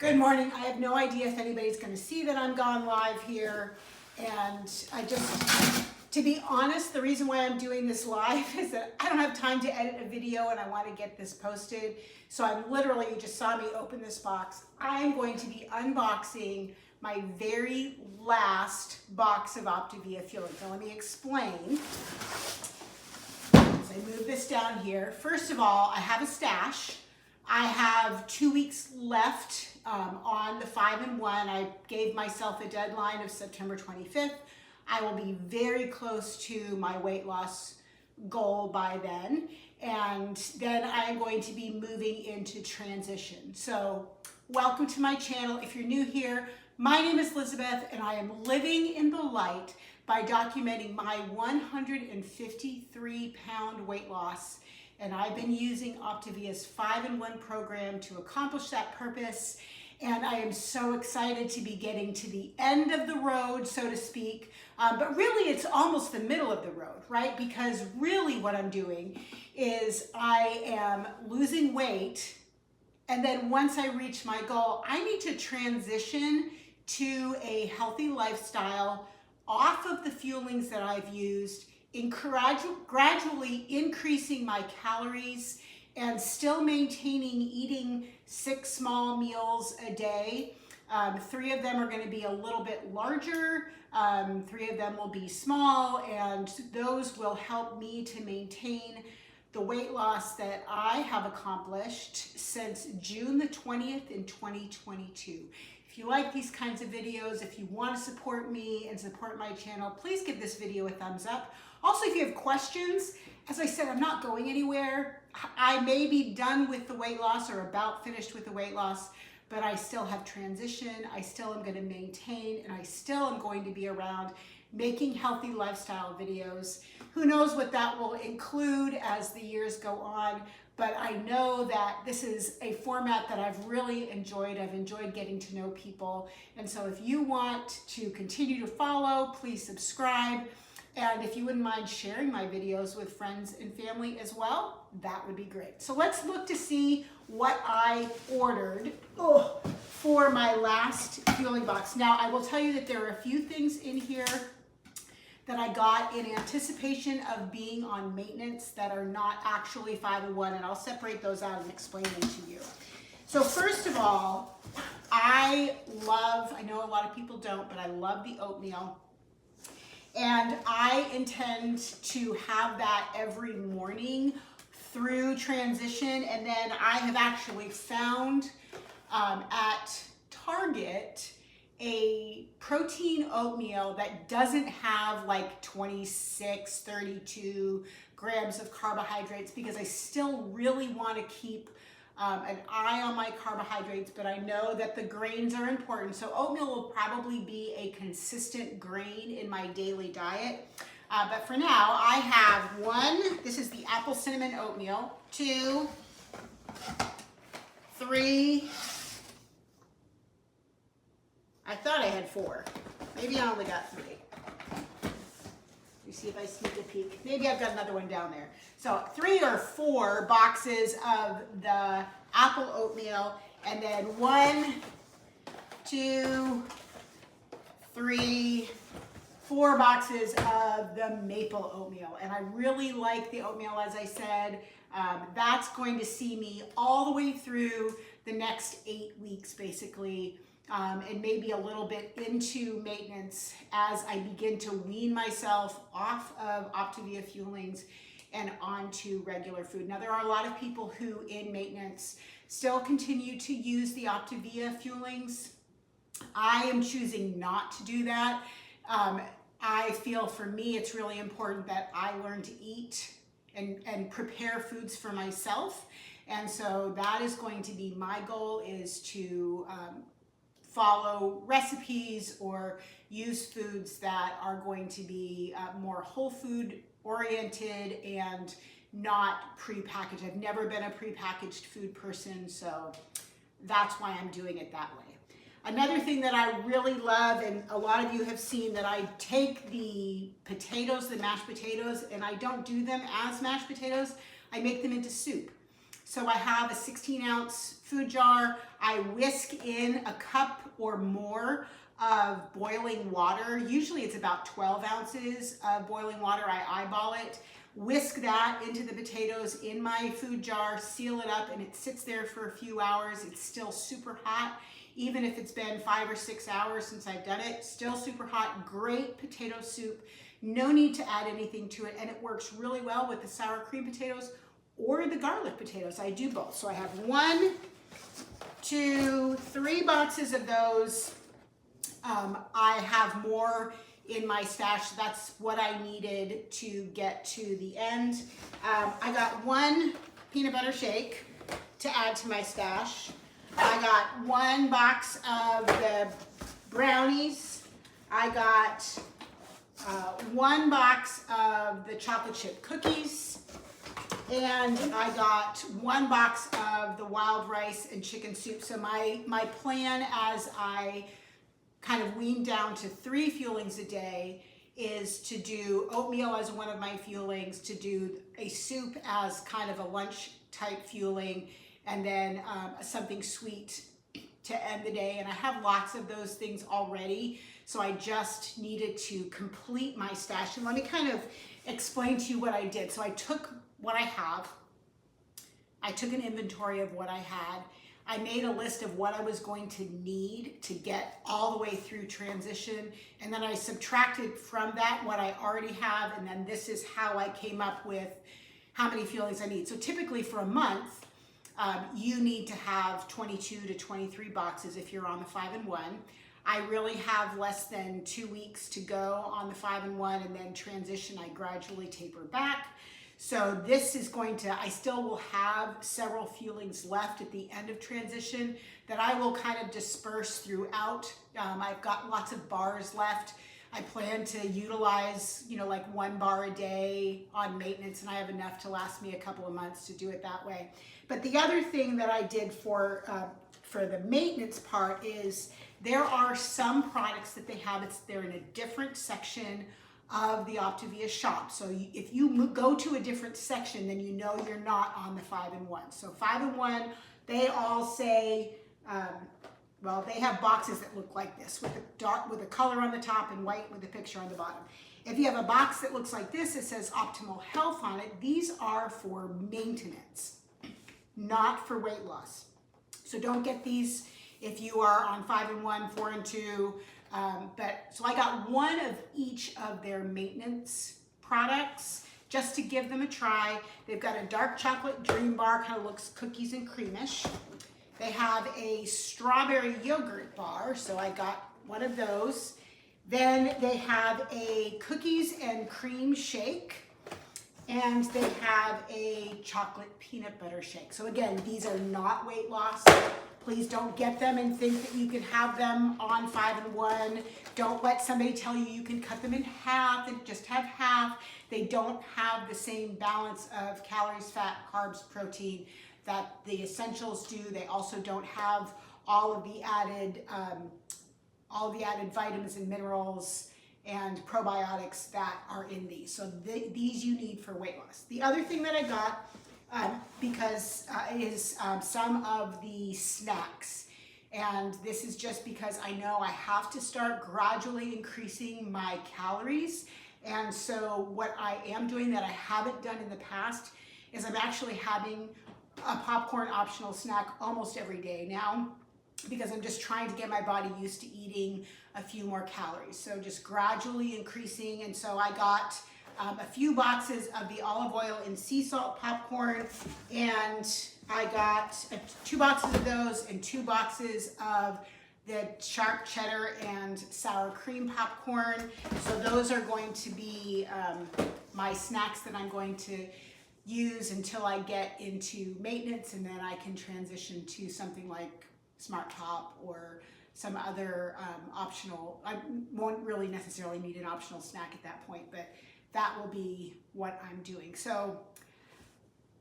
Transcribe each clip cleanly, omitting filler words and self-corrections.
Good morning. I have no idea if anybody's going to see that I'm gone live here. And to be honest, the reason why I'm doing this live is that I don't have time to edit a video and I want to get this posted. So I'm literally, you just saw me open this box. I'm going to be unboxing my very last box of Optavia Fuelings. Now let me explain. As I move this down here, first of all, I have a stash. I have 2 weeks left on the 5-in-1. I gave myself a deadline of September 25th. I will be very close to my weight loss goal by then. And then I am going to be moving into transition. So welcome to my channel. If you're new here, my name is Elizabeth and I am living in the light by documenting my 153-pound weight loss. And I've been using Optavia's 5-in-1 program to accomplish that purpose. And I am so excited to be getting to the end of the road, so to speak. But really, it's almost the middle of the road, right? Because really what I'm doing is I am losing weight. And then once I reach my goal, I need to transition to a healthy lifestyle off of the fuelings that I've used, gradually increasing my calories and still maintaining eating 6 small meals a day. 3 of them are going to be a little bit larger, 3 of them will be small, and those will help me to maintain the weight loss that I have accomplished since June the 20th in 2022. If you like these kinds of videos, if you want to support me and support my channel, please give this video a thumbs up. Also, if you have questions, as I said, I'm not going anywhere. I may be done with the weight loss or about finished with the weight loss, but I still have transition. I still am going to maintain, and I still am going to be around making healthy lifestyle videos. Who knows what that will include as the years go on, but I know that this is a format that I've really enjoyed. I've enjoyed getting to know people. And so if you want to continue to follow, please subscribe. And if you wouldn't mind sharing my videos with friends and family as well, that would be great. So let's look to see what I ordered for my last fueling box. Now, I will tell you that there are a few things in here that I got in anticipation of being on maintenance that are not actually 5-in-1, and I'll separate those out and explain them to you. So first of all, I know a lot of people don't, but I love the oatmeal. And I intend to have that every morning through transition. And then I have actually found at Target a protein oatmeal that doesn't have like 26, 32 grams of carbohydrates, because I still really want to keep an eye on my carbohydrates, but I know that the grains are important. So oatmeal will probably be a consistent grain in my daily diet. But for now, I have 1, this is the apple cinnamon oatmeal, 2, 3, I thought I had 4. Maybe I only got 3. You see if I sneak a peek. Maybe I've got another one down there. So 3 or 4 boxes of the apple oatmeal, and then 1, 2, 3, 4 boxes of the maple oatmeal. And I really like the oatmeal, as I said. That's going to see me all the way through the next 8 weeks, basically. And maybe a little bit into maintenance as I begin to wean myself off of Optavia Fuelings and onto regular food. Now, there are a lot of people who in maintenance still continue to use the Optavia Fuelings. I am choosing not to do that. I feel for me it's really important that I learn to eat and prepare foods for myself. And so that is going to be my goal, is to follow recipes or use foods that are going to be more whole food oriented and not prepackaged. I've never been a prepackaged food person, so that's why I'm doing it that way. Another thing that I really love, and a lot of you have seen, that I take the potatoes, the mashed potatoes, and I don't do them as mashed potatoes. I make them into soup. So I have a 16-ounce food jar. I whisk in a cup or more of boiling water. Usually it's about 12 ounces of boiling water. I eyeball it. Whisk that into the potatoes in my food jar, seal it up, and it sits there for a few hours. It's still super hot. Even if it's been 5 or 6 hours since I've done it, still super hot. Great potato soup. No need to add anything to it, and it works really well with the sour cream potatoes or the garlic potatoes. I do both. So I have 1, 2, 3 boxes of those. I have more in my stash. That's what I needed to get to the end. I got 1 peanut butter shake to add to my stash. I got 1 box of the brownies. I got 1 box of the chocolate chip cookies. And I got 1 box of the wild rice and chicken soup. So my plan, as I kind of wean down to 3 fuelings a day, is to do oatmeal as one of my fuelings, to do a soup as kind of a lunch type fueling, and then something sweet to end the day. And I have lots of those things already, so I just needed to complete my stash. And let me kind of explain to you what I did. So I took what I have, I took an inventory of what I had, I made a list of what I was going to need to get all the way through transition, and then I subtracted from that what I already have, and then this is how I came up with how many fuelings I need. So typically for a month, you need to have 22 to 23 boxes if you're on the 5-in-1. I really have less than 2 weeks to go on the 5-in-1, and then transition, I gradually taper back. So this is going to, I still will have several fuelings left at the end of transition that I will kind of disperse throughout. I've got lots of bars left. I plan to utilize, like 1 bar a day on maintenance, and I have enough to last me a couple of months to do it that way. But the other thing that I did for the maintenance part is there are some products that they have, they're in a different section of the Optavia shop. So if you go to a different section, then you know you're not on the 5-in-1. So 5-in-1, they all say, well, they have boxes that look like this with a color on the top and white with a picture on the bottom. If you have a box that looks like this, it says Optimal Health on it. These are for maintenance, not for weight loss. So don't get these if you are on 5-in-1, 4-in-2. So I got 1 of each of their maintenance products just to give them a try. They've got a dark chocolate dream bar, kind of looks cookies and creamish. They have a strawberry yogurt bar, so I got 1 of those. Then they have a cookies and cream shake, and they have a chocolate peanut butter shake. So again, these are not weight loss. Please don't get them and think that you can have them on 5-in-1. Don't let somebody tell you can cut them in half and just have half. They don't have the same balance of calories, fat, carbs, protein that the essentials do. They also don't have all of the added vitamins and minerals and probiotics that are in these. So these you need for weight loss. The other thing that I got is some of the snacks. And this is just because I know I have to start gradually increasing my calories. And so what I am doing that I haven't done in the past is I'm actually having a popcorn optional snack almost every day now, because I'm just trying to get my body used to eating a few more calories. So just gradually increasing. And so I got a few boxes of the olive oil and sea salt popcorn, and I got 2 boxes of those and 2 boxes of the sharp cheddar and sour cream popcorn. So those are going to be my snacks that I'm going to use until I get into maintenance, and then I can transition to something like Smart Top or some other optional. I won't really necessarily need an optional snack at that point, but that will be what I'm doing. So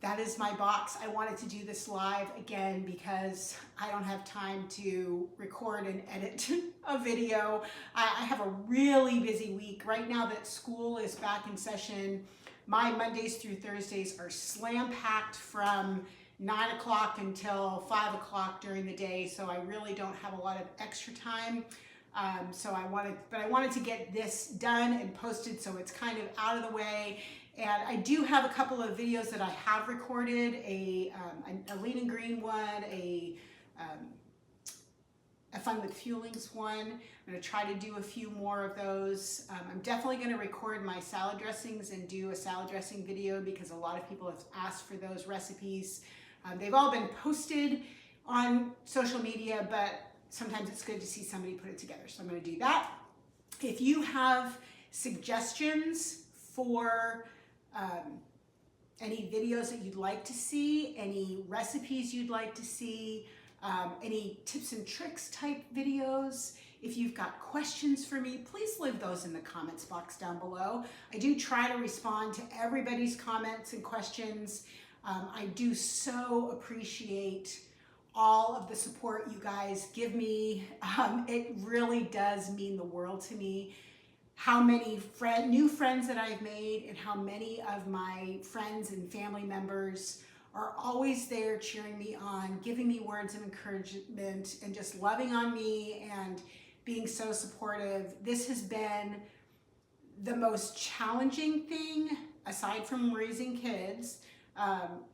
that is my box. I wanted to do this live again because I don't have time to record and edit a video. I have a really busy week. Right now that school is back in session, my Mondays through Thursdays are slam-packed from 9 o'clock until 5 o'clock during the day, so I really don't have a lot of extra time. So I wanted to get this done and posted so it's kind of out of the way. And I do have a couple of videos that I have recorded, a lean and green one, a Fun with Fuelings one. I'm going to try to do a few more of those. I'm definitely going to record my salad dressings and do a salad dressing video because a lot of people have asked for those recipes. They've all been posted on social media, but sometimes it's good to see somebody put it together. So I'm going to do that. If you have suggestions for any videos that you'd like to see, any recipes you'd like to see, any tips and tricks type videos, if you've got questions for me, please leave those in the comments box down below. I do try to respond to everybody's comments and questions. I do so appreciate all of the support you guys give me. It really does mean the world to me. How many new friends that I've made and how many of my friends and family members are always there cheering me on, giving me words of encouragement, and just loving on me and being so supportive. This has been the most challenging thing, aside from raising kids.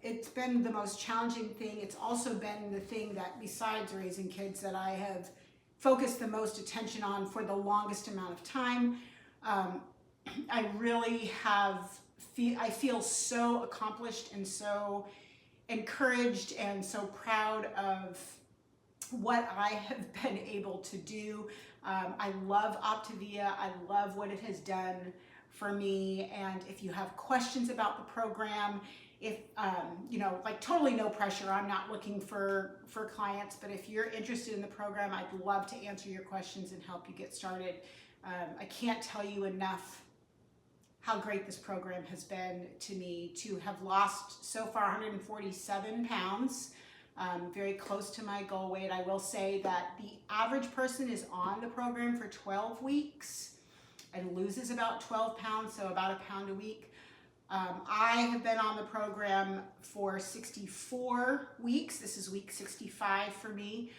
It's been the most challenging thing. It's also been the thing that, besides raising kids, that I have focused the most attention on for the longest amount of time. I really I feel so accomplished and so encouraged and so proud of what I have been able to do. I love Optavia. I love what it has done for me. And if you have questions about the program, if, you know, like totally no pressure, I'm not looking for clients, but if you're interested in the program, I'd love to answer your questions and help you get started. I can't tell you enough how great this program has been to me. To have lost so far 147 pounds, very close to my goal weight. I will say that the average person is on the program for 12 weeks and loses about 12 pounds, so about a pound a week. I have been on the program for 64 weeks. This is week 65 for me.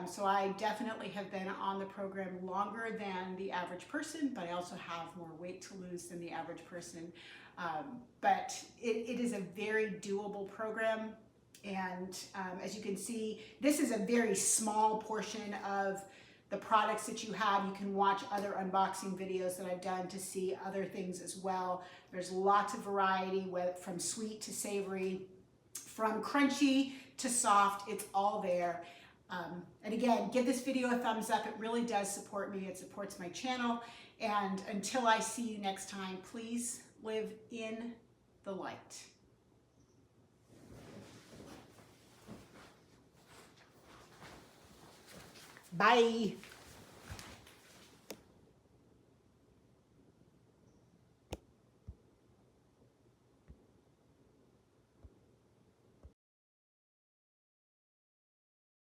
So I definitely have been on the program longer than the average person, but I also have more weight to lose than the average person. But it is a very doable program. And as you can see, this is a very small portion of the products that you have. You can watch other unboxing videos that I've done to see other things as well. There's lots of variety, from sweet to savory, from crunchy to soft. It's all there. And again, give this video a thumbs up. It really does support me. It supports my channel. And until I see you next time, please live in the light. Bye.